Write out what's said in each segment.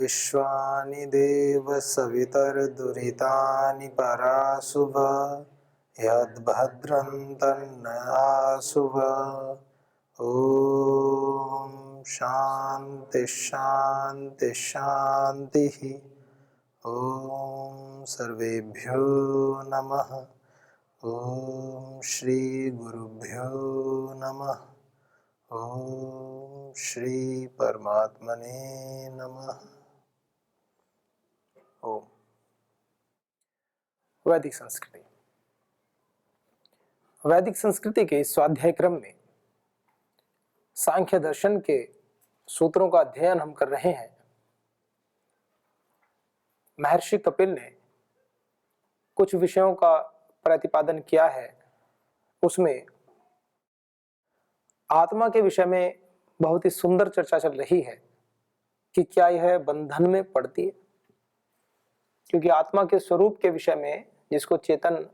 विश्वानि देव सवितर्दुरितानि पराशुभ यद्भद्रं तन्न आशुभ। ॐ शान्ति शान्ति शान्तिः। ॐ सर्वेभ्यो नमः। ॐ श्री गुरुभ्यो नमः। ॐ श्री परमात्मने नमः। ओम। वैदिक संस्कृति। वैदिक संस्कृति के स्वाध्याय क्रम में सांख्य दर्शन के सूत्रों का अध्ययन हम कर रहे हैं। महर्षि कपिल ने कुछ विषयों का प्रतिपादन किया है। उसमें आत्मा के विषय में बहुत ही सुंदर चर्चा चल रही है कि क्या यह बंधन में पड़ती है, क्योंकि आत्मा के स्वरूप के विषय में, जिसको चेतन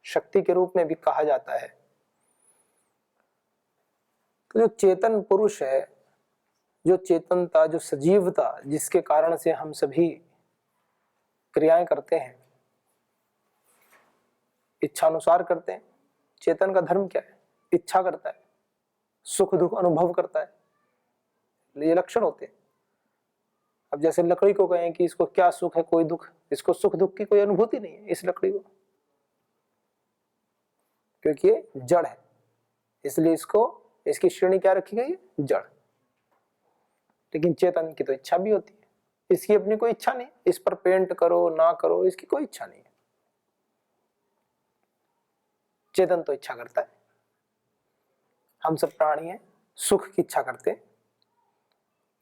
शक्ति के रूप में भी कहा जाता है, तो जो चेतन पुरुष है, जो चेतनता, जो सजीवता, जिसके कारण से हम सभी क्रियाएं करते हैं, इच्छानुसार करते हैं। चेतन का धर्म क्या है? इच्छा करता है, सुख दुख अनुभव करता है, ये लक्षण होते हैं। अब जैसे लकड़ी को कहें कि इसको क्या सुख है, कोई दुख, इसको सुख दुख की कोई अनुभूति नहीं है इस लकड़ी को, क्योंकि ये जड़ है, इसलिए इसको, इसकी श्रेणी क्या रखी गई है? जड़। लेकिन चेतन की तो इच्छा भी होती है, इसकी अपनी कोई इच्छा नहीं, इस पर पेंट करो ना करो, इसकी कोई इच्छा नहीं है। चेतन तो इच्छा करता है। हम सब प्राणी हैं, सुख की इच्छा करते हैं।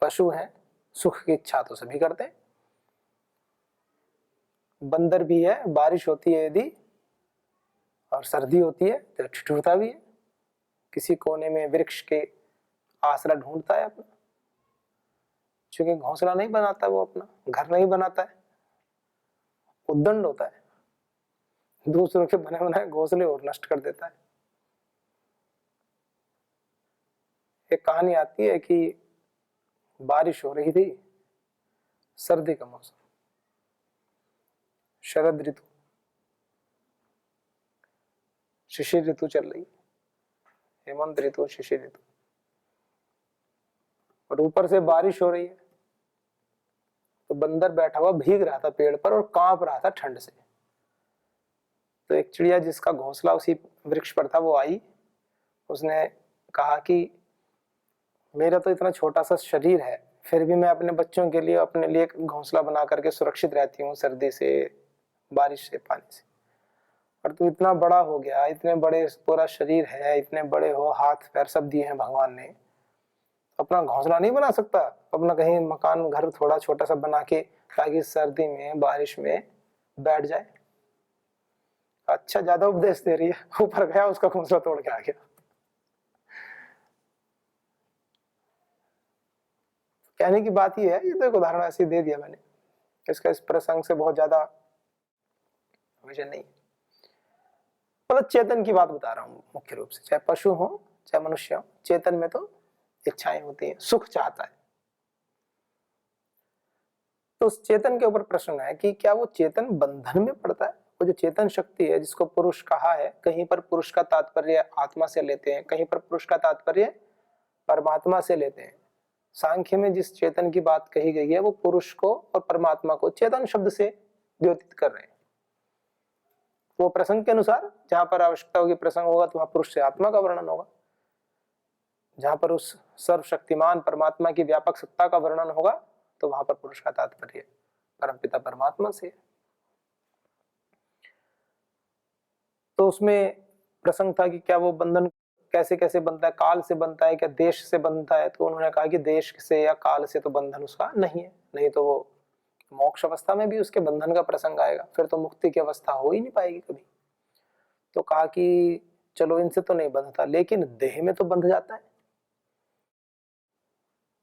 पशु हैं, सुख की इच्छा तो सभी करते हैं। बंदर भी है, बारिश होती है यदि और सर्दी होती है तो ठिठुरता भी है, किसी कोने में वृक्ष के आसरा ढूंढता है अपना, क्योंकि घोंसला नहीं बनाता, वो अपना घर नहीं बनाता है, उद्दंड होता है, दूसरों के बने बनाए घोंसले और नष्ट कर देता है। एक कहानी आती है कि बारिश हो रही थी, सर्दी का मौसम, शरद ऋतु, शिशिर ऋतु चल रही, हेमंत ऋतु, शिशिर ऋतु, और ऊपर से बारिश हो रही है। तो बंदर बैठा हुआ भीग रहा था पेड़ पर और कांप रहा था ठंड से। तो एक चिड़िया जिसका घोंसला उसी वृक्ष पर था, वो आई, उसने कहा कि मेरा तो इतना छोटा सा शरीर है, फिर भी मैं अपने बच्चों के लिए, अपने लिए घोंसला बना करके सुरक्षित रहती हूँ सर्दी से, बारिश से, पानी से। और तू इतना बड़ा हो गया, इतने बड़े पूरा शरीर है, इतने बड़े हो, हाथ पैर सब दिए हैं भगवान ने, अपना घोंसला नहीं बना सकता? अपना कहीं मकान घर थोड़ा छोटा सा बना के, ताकि सर्दी में बारिश में बैठ जाए। अच्छा, ज्यादा उपदेश दे रही है। ऊपर गया, उसका घोंसला तोड़ के आ गया। कहने की बात यह है, ये तो एक उदाहरण ऐसे दे दिया मैंने, इसका इस प्रसंग से बहुत ज्यादा विजय नहीं। मतलब चेतन की बात बता रहा हूं मुख्य रूप से, चाहे पशु हो चाहे मनुष्य हो, चेतन में तो इच्छाएं होती हैं, सुख चाहता है। तो उस चेतन के ऊपर प्रश्न है कि क्या वो चेतन बंधन में पड़ता है? वो जो चेतन शक्ति है, जिसको पुरुष कहा है, कहीं पर पुरुष का तात्पर्य आत्मा से लेते हैं, कहीं पर पुरुष का तात्पर्य परमात्मा से लेते हैं। सांख्य में जिस चेतन की बात कही गई है, वो पुरुष को और परमात्मा को चेतन शब्द से द्योतित कर रहे हैं। वो प्रसंग के अनुसार, जहां पर आवश्यकता होगी प्रसंग होगा, तो वहां पुरुष से आत्मा का वर्णन होगा। जहां पर उस सर्वशक्तिमान परमात्मा की व्यापक सत्ता का वर्णन होगा, तो वहां पर पुरुष का तात्पर्य परमपिता परमात्मा से। तो उसमें प्रसंग था कि क्या वो बंधन कैसे कैसे बनता है, काल से बनता है, क्या देश से बनता है? तो उन्होंने कहा कि देश से या काल से तो बंधन उसका नहीं है, नहीं तो वो मोक्ष अवस्था में भी उसके बंधन का प्रसंग आएगा, फिर तो मुक्ति की अवस्था हो ही नहीं पाएगी कभी। तो कहा कि चलो इनसे तो नहीं बंधता, लेकिन देह में तो बंध जाता है।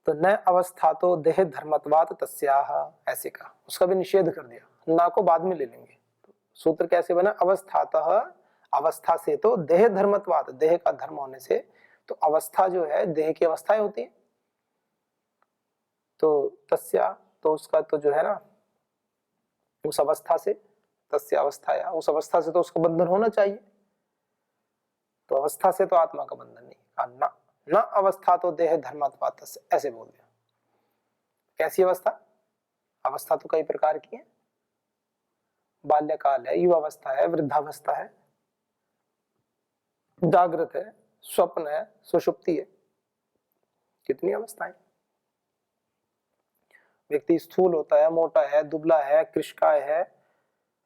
तो न अवस्था तो देह धर्मत्वात् तस्याह, ऐसे कहा, उसका भी निषेध कर दिया, ना को बाद में ले लेंगे। तो सूत्र कैसे बना? अवस्थातः, अवस्था से तो देह धर्मत्वात्, देह का धर्म होने से, तो अवस्था जो है देह की अवस्थाएं होती है, तो तस्या तो उसका तो जो है ना, उस अवस्था से, तस्य अवस्थाया, उस अवस्था से तो उसको बंधन होना चाहिए। तो अवस्था से तो आत्मा का बंधन नहीं। न न अवस्था तो देह धर्मात्मा से, ऐसे बोल दिया। कैसी अवस्था? अवस्था तो कई प्रकार की है। बाल्यकाल है, युवावस्था है, वृद्धावस्था है, जागृत है, स्वप्न है, सुषुप्ति है, कितनी अवस्थाएं। व्यक्ति स्थूल होता है, मोटा है, दुबला है, कृशकाय है,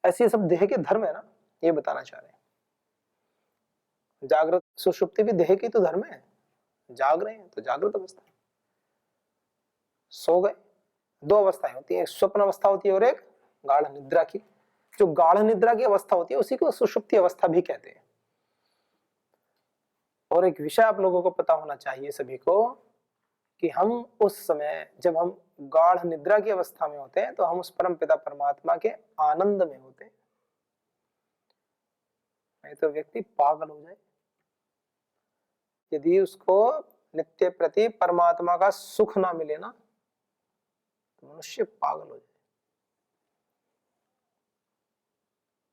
ऐसे सब देह के धर्म है ना, ये बताना चाह रहे हैं। जागृत सुषुप्ति भी देह की तो धर्म है, जाग रहे हैं तो जागृत अवस्था। सो गए, दो अवस्थाएं होती है, एक स्वप्न अवस्था होती है और एक गाढ़ निद्रा की। जो गाढ़ निद्रा की अवस्था होती है उसी को सुषुप्ति अवस्था भी कहते हैं। और एक विषय आप लोगों को पता होना चाहिए सभी को, कि हम उस समय जब हम गाढ़ निद्रा की अवस्था में होते हैं तो हम उस परम पिता परमात्मा के आनंद में होते हैं। नहीं तो व्यक्ति पागल हो जाए यदि उसको नित्य प्रति परमात्मा का सुख ना मिले ना, तो मनुष्य पागल हो जाए।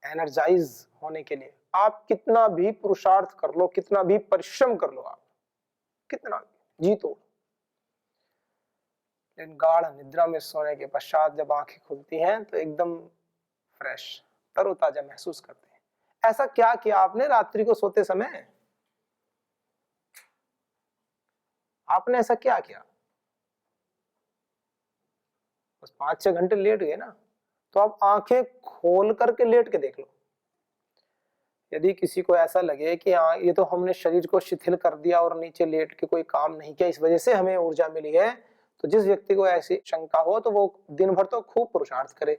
एनर्जाइज होने के लिए आप कितना भी पुरुषार्थ कर लो, कितना भी परिश्रम कर लो, आप कितना भी जी तोड़, लेकिन गाढ़ निद्रा में सोने के पश्चात जब आंखें खुलती हैं तो एकदम फ्रेश, तरोताजा महसूस करते हैं। ऐसा क्या किया आपने रात्रि को सोते समय? आपने ऐसा क्या किया? बस 5-6 घंटे लेट गए ना, तो आप आंखें खोल करके लेट के देख लो। यदि किसी को ऐसा लगे कि हाँ ये तो हमने शरीर को शिथिल कर दिया और नीचे लेट के कोई काम नहीं किया, इस वजह से हमें ऊर्जा मिली है, तो जिस व्यक्ति को ऐसी शंका हो तो वो दिन भर तो खूब पुरुषार्थ करे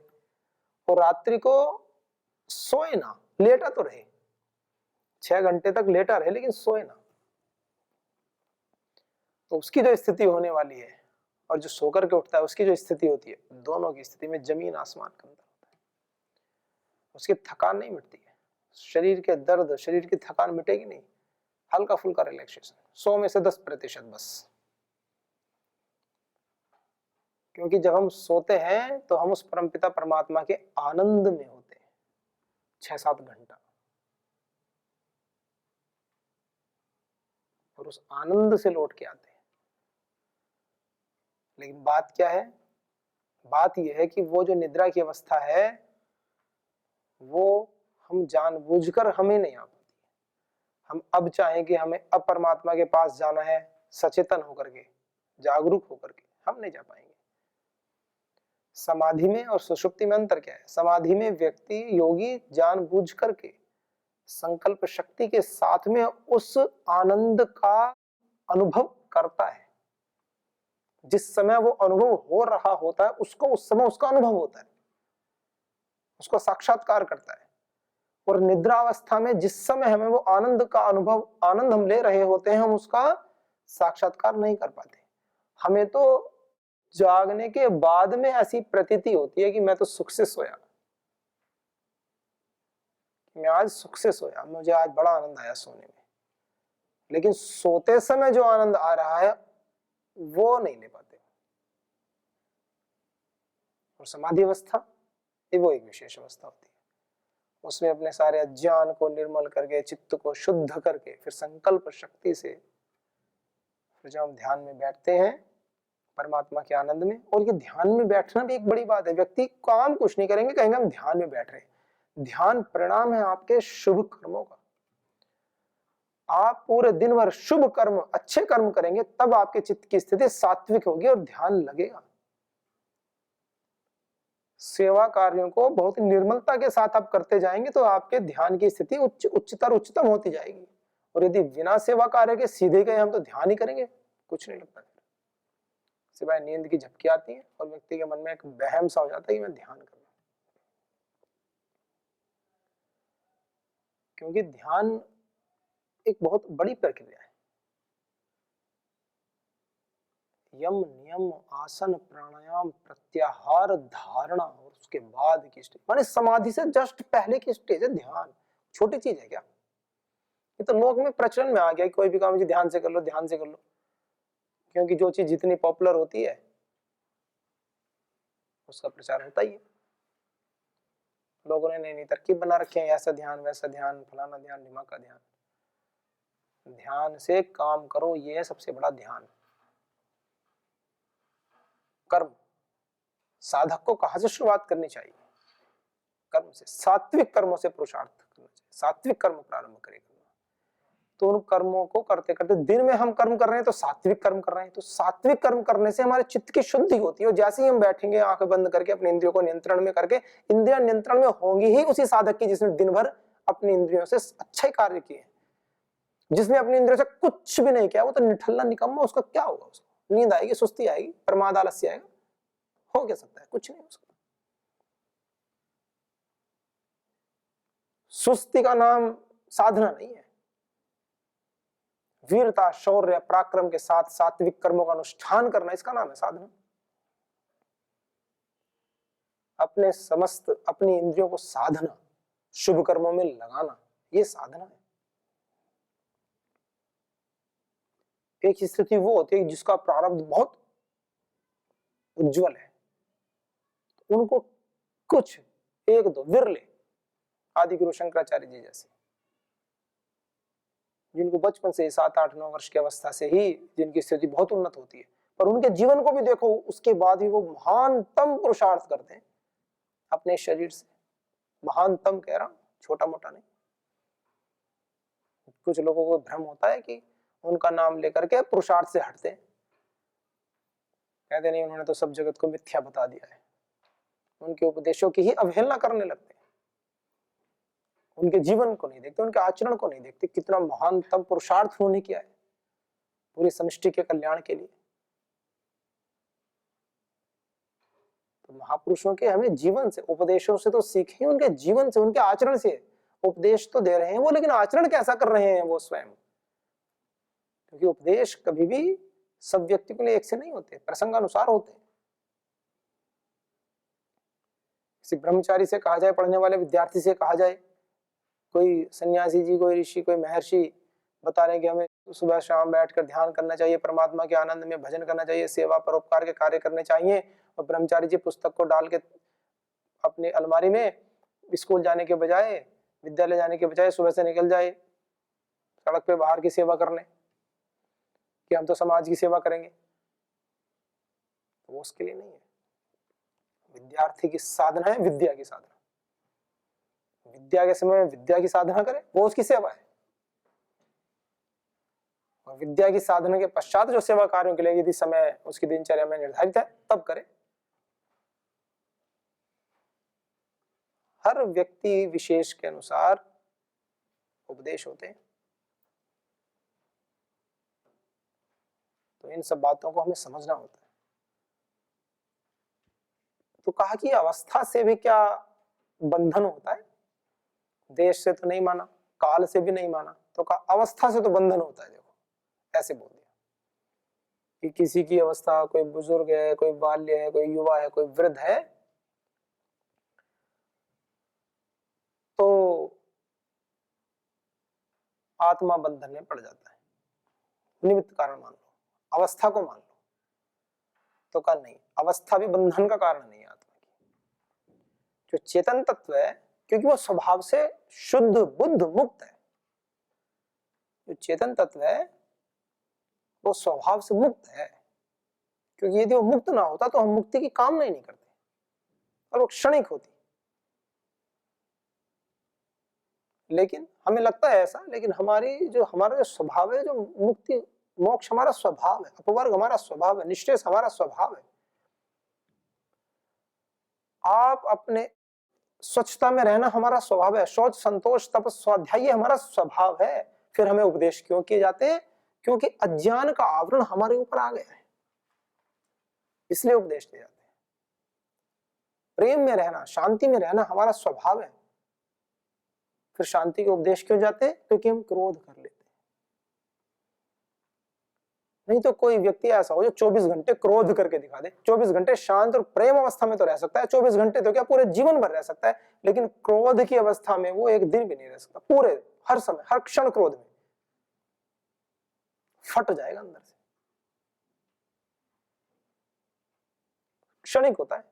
और रात्रि को सोए ना, लेटा तो रहे, 6 घंटे तक लेटा रहे लेकिन सोए ना। तो उसकी जो स्थिति होने वाली है और जो सो करके उठता है उसकी जो स्थिति होती है, दोनों की स्थिति में जमीन आसमान का अंतर होता है। उसकी थकान नहीं मिटती है, शरीर के दर्द, शरीर की थकान मिटेगी नहीं, हल्का फुल्का रिलैक्सेशन, 100 में से 10% बस। क्योंकि जब हम सोते हैं तो हम उस परमपिता परमात्मा के आनंद में होते हैं 6-7 घंटा, और उस आनंद से लौट के आते हैं। लेकिन बात क्या है? बात यह है कि वो जो निद्रा की अवस्था है वो हम जानबूझकर हमें नहीं आ पाती। हम अब चाहें कि हमें अब परमात्मा के पास जाना है, सचेतन होकर के, जागरूक होकर के, हम नहीं जा पाएंगे। समाधि में और सुषुप्ति में अंतर क्या है? समाधि में व्यक्ति, योगी जानबूझ करके संकल्प शक्ति के साथ में उस आनंद का अनुभव करता है। जिस समय वो अनुभव हो रहा होता है उसको उस समय उसका अनुभव होता है, उसको साक्षात्कार करता है। और निद्रा अवस्था में जिस समय हमें वो आनंद का अनुभव, आनंद हम ले रहे होते हैं, हम उसका साक्षात्कार नहीं कर पाते। हमें तो जागने के बाद में ऐसी प्रतीति होती है कि मैं तो सुख से सोया, मैं आज सुख से सोया, मुझे आज बड़ा आनंद आया सोने में। लेकिन सोते समय जो आनंद आ रहा है वो नहीं ले पाते। और समाधि अवस्था ये वो एक विशेष अवस्था होती है, उसमें अपने सारे अज्ञान को निर्मल करके, चित्त को शुद्ध करके, फिर संकल्प शक्ति से फिर जब हम ध्यान में बैठते हैं परमात्मा के आनंद में। और ये ध्यान में बैठना भी एक बड़ी बात है। व्यक्ति काम कुछ नहीं करेंगे, कहेंगे हम ध्यान में बैठ रहे हैं। ध्यान परिणाम है आपके शुभ कर्मों का। आप पूरे दिन भर शुभ कर्म, अच्छे कर्म करेंगे तब आपके चित्त की स्थिति सात्विक होगी और ध्यान लगेगा। सेवा कार्यों को बहुत निर्मलता के साथ आप करते जाएंगे तो आपके ध्यान की स्थिति उच्चतम होती जाएगी। और यदि बिना सेवा कार्य के सीधे गए हम तो ध्यान ही करेंगे, कुछ नहीं लगता, सिवाय नींद की झपकी आती है और व्यक्ति के मन में एक वहम सा हो जाता है कि मैं ध्यान कर रहा हूं। क्योंकि ध्यान एक बहुत बड़ी प्रक्रिया है। यम, नियम, आसन, प्राणायाम, प्रत्याहार, धारणा और उसके बाद की स्टेज, माने समाधि से जस्ट पहले की स्टेज है ध्यान। छोटी चीज है क्या? ये तो लोक में प्रचलन में आ गया, कोई भी काम जी ध्यान से कर लो, ध्यान से कर लो। क्योंकि जो चीज जितनी पॉपुलर होती है उसका प्रचार होता ही है। लोगों ने नई नई तरकीब बना रखे हैं, ऐसा ध्यान, वैसा ध्यान, फलाना ध्यान, दिमाग का ध्यान। ध्यान से काम करो, ये है सबसे बड़ा ध्यान। कर्म, साधक को कहां से शुरुआत करनी चाहिए? कर्म से, सात्विक कर्मों से पुरुषार्थ करना चाहिए, सात्विक कर्म प्रारंभ करेगा। तो उन कर्मों को करते करते, दिन में हम कर्म कर रहे हैं तो सात्विक कर्म कर रहे हैं, तो सात्विक कर्म करने से हमारे चित्त की शुद्धि होती है। और जैसे ही हम बैठेंगे आंखें बंद करके अपने इंद्रियों को नियंत्रण में करके, इंद्रियां नियंत्रण में होंगी ही उसी साधक की जिसने दिन भर अपनी इंद्रियों से अच्छे कार्य किए। जिसने अपनी इंद्रियों से कुछ भी नहीं किया वो तो निठल्ला निकम्मा, उसका क्या होगा? उसको नींद आएगी, सुस्ती आएगी, प्रमाद आलस्य आएगा, हो क्या सकता है? कुछ नहीं हो सकता। सुस्ती का नाम साधना नहीं है। वीरता, शौर्य, पराक्रम के साथ सात्विक कर्मों का अनुष्ठान करना, इसका नाम है साधना। अपनी इंद्रियों को साधना, शुभ कर्मों में लगाना, ये साधना है। एक स्थिति वो होती है जिसका प्रारब्ध बहुत उज्जवल है, उनको कुछ एक दो विरले आदि गुरु शंकराचार्य जी जैसे, जिनको बचपन से 7-8-9 वर्ष की अवस्था से ही जिनकी स्थिति बहुत उन्नत होती है, पर उनके जीवन को भी देखो, उसके बाद भी वो महानतम पुरुषार्थ करते हैं अपने शरीर से। महानतम कह रहा हूं, छोटा मोटा नहीं। कुछ लोगों को भ्रम होता है कि उनका नाम लेकर के पुरुषार्थ से हटते हैं, कहते नहीं उन्होंने तो सब जगत को मिथ्या बता दिया है, उनके उपदेशों की ही अवहेलना करने लगते हैं, उनके जीवन को नहीं देखते, उनके आचरण को नहीं देखते, कितना महानतम पुरुषार्थ उन्होंने किया है पूरी समष्टि के कल्याण के लिए। तो महापुरुषों के हमें जीवन से, उपदेशों से तो सीखें, उनके जीवन से, उनके आचरण से। उपदेश तो दे रहे हैं वो, लेकिन आचरण कैसा कर रहे हैं वो स्वयं? क्योंकि उपदेश कभी भी सब व्यक्ति के लिए एक से नहीं होते, प्रसंगानुसार होते हैं। किसी ब्रह्मचारी से कहा जाए, पढ़ने वाले विद्यार्थी से कहा जाए, कोई सन्यासी जी, कोई ऋषि, कोई महर्षि बता रहे हैं कि हमें सुबह शाम बैठकर ध्यान करना चाहिए, परमात्मा के आनंद में भजन करना चाहिए, सेवा परोपकार के कार्य करने चाहिए, और ब्रह्मचारी जी पुस्तक को डाल के अपनी अलमारी में स्कूल जाने के बजाय, विद्यालय जाने के बजाय सुबह से निकल जाए सड़क पे बाहर की सेवा करने, कि हम तो समाज की सेवा करेंगे, तो वो उसके लिए नहीं है। विद्यार्थी की साधना है विद्या की साधना। विद्या के समय में विद्या की साधना करे, वो उसकी सेवा है। और विद्या की साधना के पश्चात जो सेवा कार्यों के लिए यदि समय उसकी दिनचर्या में निर्धारित है तब करे। हर व्यक्ति विशेष के अनुसार उपदेश होते हैं। तो इन सब बातों को हमें समझना होता है। तो कहा कि अवस्था से भी क्या बंधन होता है? देश से तो नहीं माना, काल से भी नहीं माना, तो कहा अवस्था से तो बंधन होता है। देखो ऐसे बोल दिया कि किसी की अवस्था, कोई बुजुर्ग है, कोई बाल्य है, कोई युवा है, कोई वृद्ध है, तो आत्मा बंधन में पड़ जाता है। निमित्त कारण मान लो, अवस्था को मान लो। तो कहा नहीं, अवस्था भी बंधन का कारण नहीं है आत्मा की। जो चेतन तत्व है, क्योंकि वो स्वभाव से शुद्ध बुद्ध मुक्त है, जो चेतन तत्व है वो स्वभाव से मुक्त है। क्योंकि यदि वो मुक्त ना होता तो हम मुक्ति की कामना ही नहीं करते, और वो क्षणिक होती। लेकिन हमें लगता है ऐसा, लेकिन हमारा जो स्वभाव है, जो मुक्ति मोक्ष हमारा स्वभाव है, अपवर्ग हमारा स्वभाव है, निश्चेष हमारा स्वभाव है। आप अपने स्वच्छता में रहना हमारा स्वभाव है, शौच संतोष तप स्वाध्याय हमारा स्वभाव है। फिर हमें उपदेश क्यों किए जाते हैं? क्योंकि अज्ञान का आवरण हमारे ऊपर आ गया है, इसलिए उपदेश दिए जाते हैं। प्रेम में रहना, शांति में रहना हमारा स्वभाव है। फिर शांति के उपदेश क्यों जाते हैं? क्योंकि हम क्रोध कर लेते हैं। नहीं तो कोई व्यक्ति ऐसा हो जो 24 घंटे क्रोध करके दिखा दे, 24 घंटे शांत और प्रेम अवस्था में तो रह सकता है, 24 घंटे तो क्या पूरे जीवन भर रह सकता है, लेकिन क्रोध की अवस्था में वो एक दिन भी नहीं रह सकता। पूरे हर समय, हर क्षण क्रोध में फट जाएगा अंदर से, क्षणिक होता है।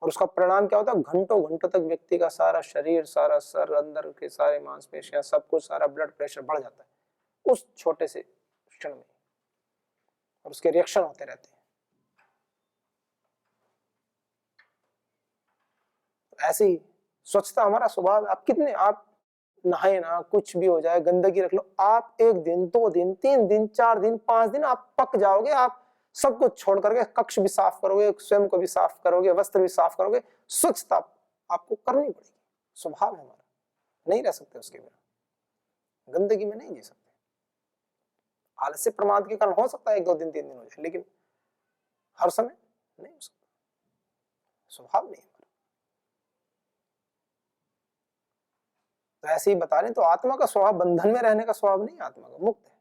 और उसका परिणाम क्या होता है, घंटों घंटों तक व्यक्ति का सारा शरीर, सारा सर, अंदर के सारे मांसपेशियां, सब कुछ, सारा ब्लड प्रेशर बढ़ जाता है उस छोटे से क्षण में, और उसके रिएक्शन होते रहते हैं। ऐसे ही स्वच्छता हमारा स्वभाव। आप कितने, आप नहाए ना, कुछ भी हो जाए, गंदगी रख लो, आप 1 दिन 2 दिन 3 दिन 4 दिन 5 दिन आप पक जाओगे। आप सब कुछ छोड़ करके कक्ष भी साफ करोगे, स्वयं को भी साफ करोगे, वस्त्र भी साफ करोगे। स्वच्छता आपको करनी पड़ेगी, स्वभाव है हमारा, नहीं रह सकते उसके बिना, गंदगी में नहीं जी सकते। आलस्य प्रमाद के कारण हो सकता है 1 2 दिन 3 दिन हो जाए, लेकिन हर समय नहीं हो सकता, स्वभाव नहीं। तो ऐसे ही बता रहे, तो आत्मा का स्वभाव बंधन में रहने का स्वभाव नहीं, आत्मा का मुक्त है।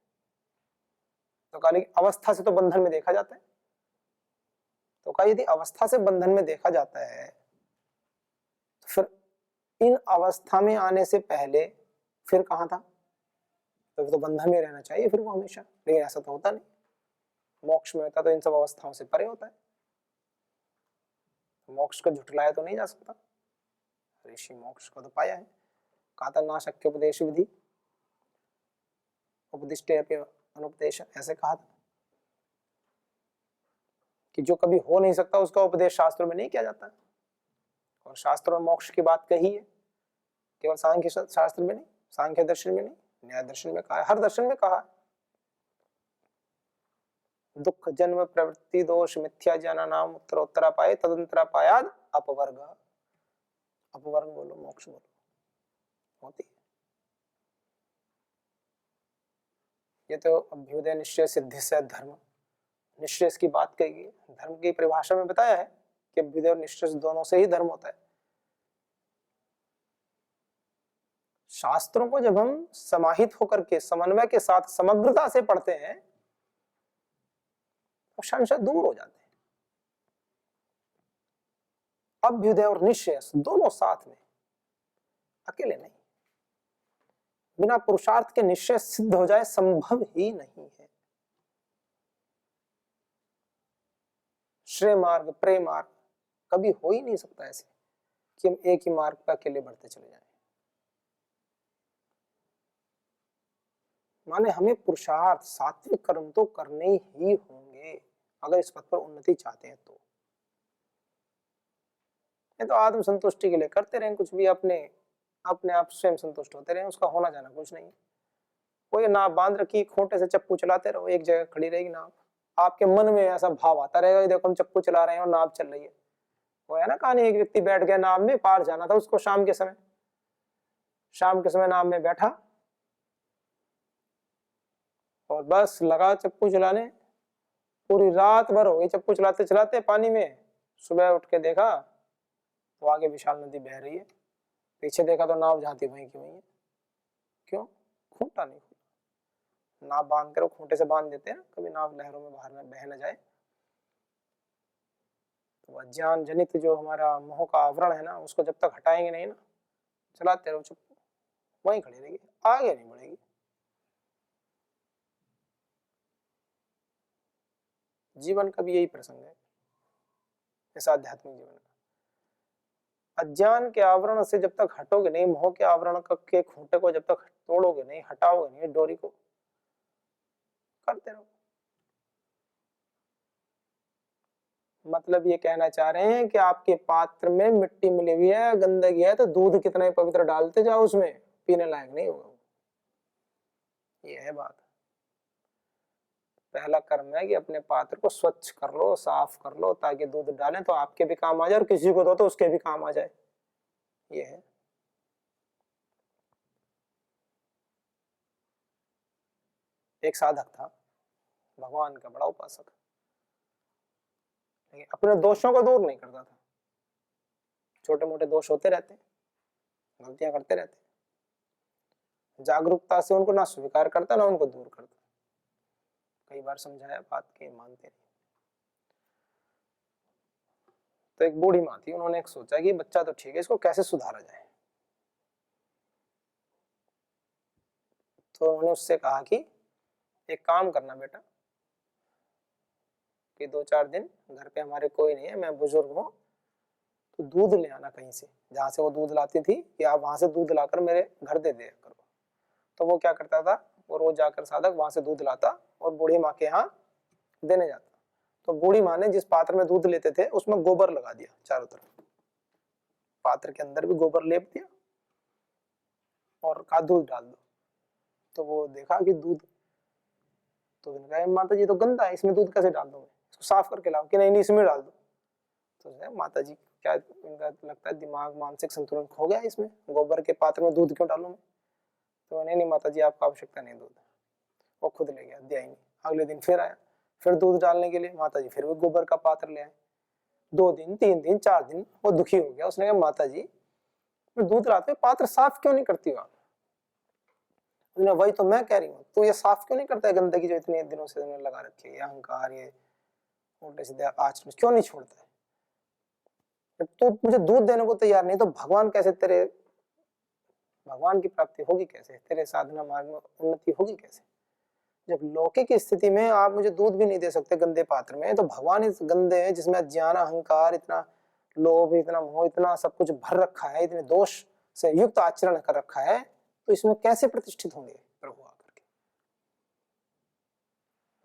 तो कहा अवस्था से तो बंधन में देखा जाता है, तो कहा यदि अवस्था से बंधन में देखा जाता है तो फिर इन अवस्था में आने से पहले फिर कहां था, तो बंधन में रहना चाहिए फिर वो हमेशा, लेकिन ऐसा तो होता नहीं। मोक्ष में होता तो इन सब अवस्थाओं से परे होता है, मोक्ष को झुठलाया तो नहीं जा सकता। ऋषि मोक्ष को तो पाया है। कहा था ना शक्य उपदेश विधि उपदिष्टे अपि अनुपदेश, ऐसे कहा था कि जो कभी हो नहीं सकता उसका उपदेश शास्त्रों में नहीं किया जाता। और शास्त्रों में मोक्ष की बात कही है, केवल सांख्य शास्त्र में नहीं, सांख्य दर्शन में नहीं, न्याय दर्शन में कहा है, हर दर्शन में कहा है। दुख जन्म प्रवृत्ति दोष मिथ्या ज्ञान नाम उत्तरोत्तरा पाए तदंतरा पायाद अपवर्ग। अपवर्ग बोलो, मोक्ष बोलो, होती है। ये तो अभ्युदय निश्चय सिद्धि से धर्म, निश्चय की बात कही गई। धर्म की परिभाषा में बताया है कि अभ्युदय और निश्चय दोनों से ही धर्म होता है। शास्त्रों को जब हम समाहित होकर के समन्वय के साथ समग्रता से पढ़ते हैं तो संशय दूर हो जाते हैं। अभ्युदय और निश्चय दोनों साथ में, अकेले नहीं। बिना पुरुषार्थ के निश्चय सिद्ध हो जाए संभव ही नहीं है। श्रेय मार्ग प्रेम मार्ग कभी हो ही नहीं सकता ऐसे कि हम एक ही मार्ग पर अकेले बढ़ते चले जाएं। माने हमें पुरुषार्थ सात्विक कर्म तो करने ही होंगे अगर इस पथ पर उन्नति चाहते हैं तो। ये तो आत्म संतुष्टि के लिए करते रहें कुछ भी, अपने आप स्वयं संतुष्ट होते रहें, उसका होना जाना कुछ नहीं। कोई नाव बांध रखी, खोटे से चप्पू चलाते रहो, एक जगह खड़ी रहेगी नाव। आपके मन में ऐसा भाव आता रहेगा, देखो हम चप्पू चला रहे हैं और नाव चल रही है। वो है ना कहानी, एक व्यक्ति बैठ गया नाव में, पार जाना था उसको शाम के समय नाव में बैठा और बस लगा चप्पू चलाने। पूरी रात भर हो गई चप्पू चलाते चलाते पानी में। सुबह उठ के देखा तो आगे विशाल नदी बह रही है, पीछे देखा तो नाव जाती वहीं की वहीं है। क्यों? खूंटा नहीं खुला। नाव बांध कर खूंटे से बांध देते हैं ना, कभी नाव लहरों में बाहर न बह न जाए। तो अज्ञान जनित जो हमारा मोह का आवरण है ना, उसको जब तक हटाएंगे नहीं ना, चलाते रहो चप्पू, वहीं खड़ी रहेगी, आगे नहीं बढ़ेगी। जीवन का भी यही प्रसंग है, इस आध्यात्मिक जीवन का। अज्ञान के आवरण से जब तक हटोगे नहीं, मोह के आवरण के खूंटे को जब तक तोड़ोगे नहीं, हटाओगे नहीं, डोरी को करते रहो। मतलब ये कहना चाह रहे हैं कि आपके पात्र में मिट्टी मिली हुई है, गंदगी है, तो दूध कितना ही पवित्र डालते जाओ उसमें, पीने लायक नहीं होगा। ये है बात। पहला कर्म है कि अपने पात्र को स्वच्छ कर लो, साफ कर लो, ताकि दूध डालें तो आपके भी काम आ जाए और किसी को दो तो उसके भी काम आ जाए। ये है। एक साधक था, भगवान का बड़ा उपासक, लेकिन अपने दोषों को दूर नहीं करता था। छोटे मोटे दोष होते रहते, गलतियां करते रहते, जागरूकता से उनको ना स्वीकार करता ना उनको दूर करता। कई बार समझाया, बात के मानते नहीं। तो एक बूढ़ी माँ थी, उन्होंने एक सोचा कि बच्चा तो ठीक है, इसको कैसे सुधारा जाए। तो उन्होंने उससे कहा कि एक काम करना बेटा, कि 2 4 दिन घर पे हमारे कोई नहीं है, मैं बुजुर्ग हूं, तो दूध ले आना कहीं से, जहां से वो दूध लाती थी, कि आप वहां से दूध लाकर मेरे घर दे दिया करो। तो वो क्या करता था, वो रोज जाकर साधक वहां से दूध लाता और बूढ़ी माँ के यहाँ देने जाता। तो बूढ़ी माँ ने जिस पात्र में दूध लेते थे उसमें गोबर लगा दिया चारों तरफ, पात्र के अंदर भी गोबर लेप दिया और कहा दूध डाल दो। तो वो देखा कि दूध, तो कहा माता जी तो गंदा है, इसमें दूध कैसे डाल दूं मैं, इसको साफ करके लाओ। कि नहीं नहीं इसमें डाल दो। तो माता जी क्या इनका लगता है दिमाग मानसिक संतुलन खो गया इसमें, गोबर के पात्र में दूध क्यों डालूं मैं। तो नहीं माता जी आपको आवश्यकता नहीं दूध। वो खुद ले गया, दिया ही नहीं। अगले दिन फिर आया, फिर दूध डालने के लिए, माता जी फिर वो गोबर का पात्र ले आए। 2 दिन 3 दिन 4 दिन वो दुखी हो गया। उसने कहा माता जी मैं दूध लाते हुए पात्र साफ क्यों नहीं करती हो आप। वही तो मैं कह रही हूँ, तो ये साफ क्यों नहीं करता है गंदगी जो इतने दिनों से तुमने लगा रखी है, ये अहंकार, ये उल्टे सीधे आचरण क्यों नहीं छोड़ता है। जब तू मुझे दूध देने को तैयार नहीं तो भगवान कैसे तेरे, भगवान की प्राप्ति होगी कैसे, तेरे साधना मार्ग में उन्नति होगी कैसे। जब लौकिक स्थिति में आप मुझे दूध भी नहीं दे सकते गंदे पात्र में, तो भगवान इस गंदे है जिसमें अज्ञान, अहंकार, इतना लोभ, इतना मोह, इतना सब कुछ भर रखा है, इतने दोष से युक्त आचरण कर रखा है, तो इसमें कैसे प्रतिष्ठित होंगे प्रभु आकर के।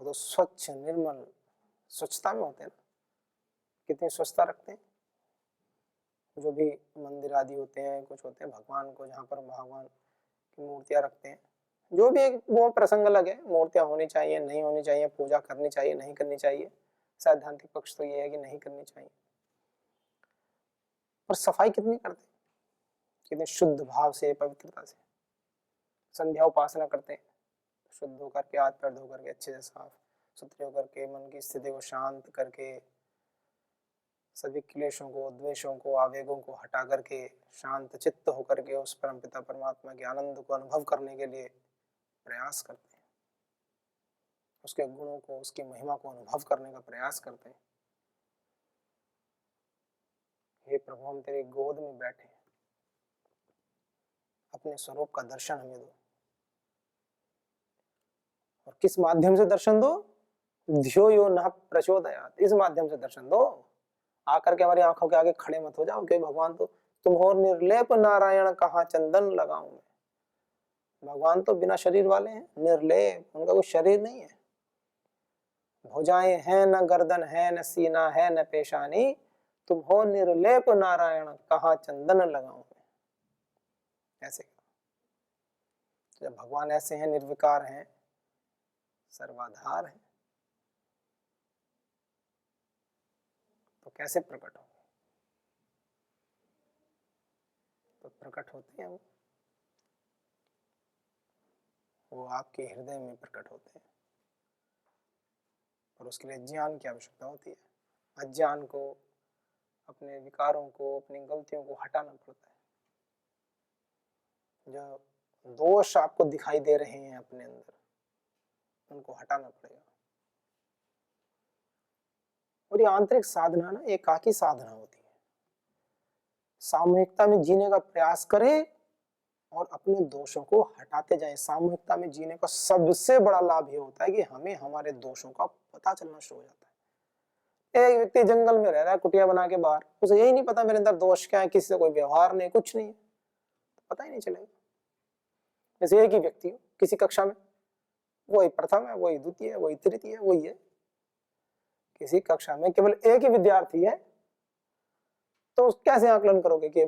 वो तो स्वच्छ निर्मल स्वच्छता में होते हैं ना, कितनी स्वच्छता रखते हैं। जो भी मंदिर आदि होते हैं, कुछ होते हैं भगवान को, जहाँ पर भगवान की मूर्तियां रखते हैं, जो भी एक वो प्रसंग अलग है, मूर्तियां होनी चाहिए नहीं होनी चाहिए, पूजा करनी चाहिए नहीं करनी चाहिए, सैद्धांतिक पक्ष तो ये है कि नहीं करनी चाहिए। पर सफाई कितनी करते हैं, कितने शुद्ध भाव से, पवित्रता से। संध्या उपासना करते हैं, शुद्ध होकर के, हाथ पैर धो करके अच्छे से साफ सुथरे होकर के, मन की स्थिति को शांत करके, सभी क्लेशों को, द्वेषों को, आवेगों को हटा करके, शांत चित्त होकर के उस परमपिता परमात्मा के आनंद को अनुभव करने के लिए प्रयास करते हैं, उसके गुणों को, उसकी महिमा को अनुभव करने का प्रयास करते हैं। हे प्रभु हम तेरी गोद में बैठे, अपने स्वरूप का दर्शन हमें दो। और किस माध्यम से दर्शन दो, धियो यो न प्रचोदयात्, इस माध्यम से दर्शन दो। आकर के हमारी आंखों के आगे खड़े मत हो जाओ कि भगवान तो तुम हो निर्लेप नारायण, कहाँ चंदन लगाऊं मैं। भगवान तो बिना शरीर वाले हैं, निर्लेप, उनका कोई शरीर नहीं है। भुजाएं हैं न गर्दन है, न सीना है, न पेशानी, तुम हो निर्लेप नारायण, कहाँ चंदन लगाऊं मैं। ऐसे जब भगवान ऐसे हैं, निर्विकार हैं, सर्वाधार हैं, तो कैसे प्रकट होंगे। तो प्रकट होते हैं वो आपके हृदय में प्रकट होते हैं। और उसके लिए ज्ञान की आवश्यकता होती है। अज्ञान को, अपने विकारों को, अपनी गलतियों को हटाना पड़ता है। जो दोष आपको दिखाई दे रहे हैं अपने अंदर, उनको हटाना पड़ेगा। और ये आंतरिक साधना ना एकाकी साधना होती है। सामूहिकता में जीने का प्रयास करें और अपने दोषों को हटाते जाएं। सामूहिकता में जीने का सबसे बड़ा लाभ ये होता है कि हमें हमारे दोषों का पता चलना शुरू हो जाता है। एक व्यक्ति जंगल में रह रहा है कुटिया बना के बाहर, उसे यही नहीं पता मेरे अंदर दोष क्या है, किसी से कोई व्यवहार नहीं, कुछ नहीं है, पता ही नहीं चलेगा। जैसे एक ही व्यक्ति हो किसी कक्षा में, वही प्रथम है, वही द्वितीय है, वही तृतीय है, वही है। किसी कक्षा में केवल एक ही विद्यार्थी है, तो कैसे आकलन करोगे कि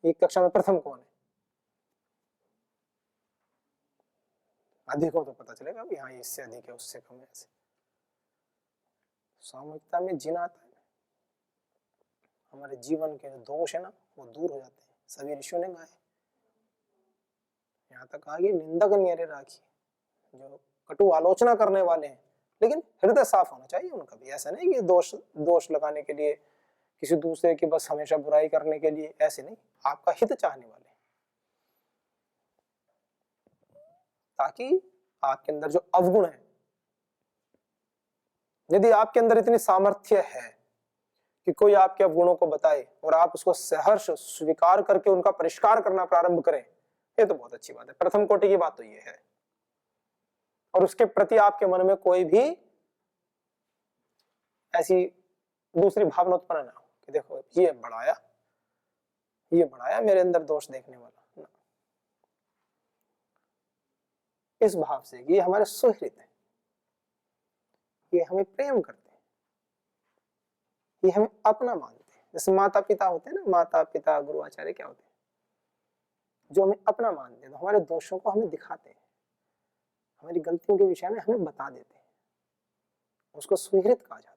एक कक्षा में प्रथम कौन है। अधिक हो तो पता चलेगा कि हाँ इससे अधिक है, उससे कम है। ऐसे सामूहिकता में जीना आता है, हमारे जीवन के जो दोष है ना वो दूर हो जाते हैं। सभी ऋषियों ने गाए, यहाँ तक कहा कि निंदक मेरे राखी, जो कटु आलोचना करने वाले हैं, लेकिन हृदय साफ होना चाहिए उनका भी। ऐसा नहीं कि दोष लगाने के लिए, किसी दूसरे की बस हमेशा बुराई करने के लिए, ऐसे नहीं, आपका हित चाहने वाले, ताकि आपके अंदर जो अवगुण है, यदि आपके अंदर इतनी सामर्थ्य है कि कोई आपके अवगुणों को बताए और आप उसको सहर्ष स्वीकार करके उनका परिष्कार करना प्रारंभ करें, ये तो बहुत अच्छी बात है। प्रथम कोटि की बात तो ये है। और उसके प्रति आपके मन में कोई भी ऐसी दूसरी भावना उत्पन्न ना हो कि देखो ये बढ़ाया मेरे अंदर दोष देखने वाला ना। इस भाव से कि ये हमारे सुहृद है, ये हमें प्रेम करते हैं, ये हमें अपना मानते हैं। जैसे माता पिता होते हैं ना, माता पिता गुरु आचार्य क्या होते हैं, जो हमें अपना मानते हैं, तो हमारे दोषों को हमें दिखाते हैं, हमारी गलतियों के विषय में हमें बता देते हैं, उसको सुहृद कहा जाता है।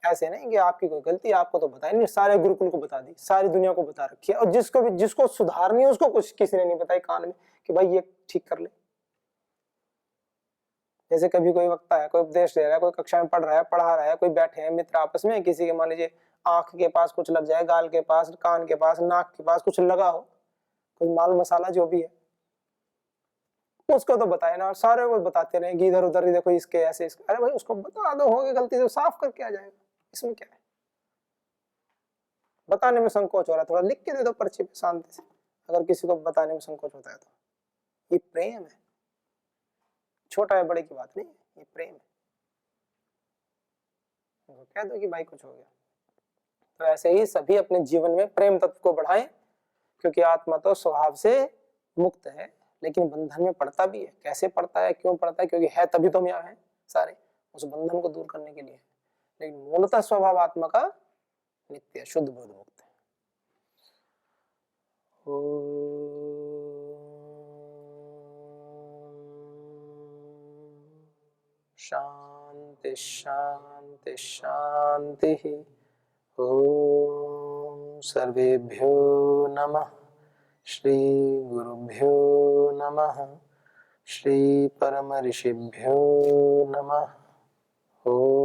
ऐसे नहीं कि आपकी कोई गलती आपको तो बताई नहीं, सारे गुरुकुल को बता दी, सारी दुनिया को बता रखी है, और जिसको सुधारनी है उसको कुछ किसी ने नहीं बताई कान में कि भाई ये ठीक कर ले। जैसे कभी कोई वक्ता है, कोई उपदेश दे रहा है, कोई कक्षा में पढ़ रहा है, पढ़ा रहा है, कोई बैठे हैं मित्र आपस में, किसी के मान लीजिए आंख के पास कुछ लग जाए, गाल के पास, कान के पास, नाक के पास कुछ लगा हो, कुछ माल मसाला जो भी है, उसको तो बताए ना, और सारे को बताते रहे कि इधर उधर देखो इसके ऐसे इसके। अरे भाई उसको बता दो, हो गई गलती से साफ करके आ जाएगा, इसमें क्या है। बताने में संकोच हो रहा है, थोड़ा लिख के दे दो पर्ची पे शांति से, अगर किसी को बताने में संकोच होता है तो। ये प्रेम है, छोटा है बड़े की बात नहीं, ये प्रेम है। कह दो कि भाई कुछ हो गया। तो ऐसे ही सभी अपने जीवन में प्रेम तत्व को बढ़ाएं, क्योंकि आत्मा तो स्वभाव से मुक्त है, लेकिन बंधन में पड़ता भी है। कैसे पड़ता है, क्यों पड़ता है, क्योंकि है तभी तो हम यहाँ हैं सारे, उस बंधन को दूर करने के लिए। लेकिन मूलतः स्वभाव आत्मा का नित्य शुद्ध बोध मुक्त है। शांति शांति शांति। ओम सर्वेभ्यो नमः। श्री गुरुभ्यो नमः। श्री परम ऋषिभ्यो नमः। ओम।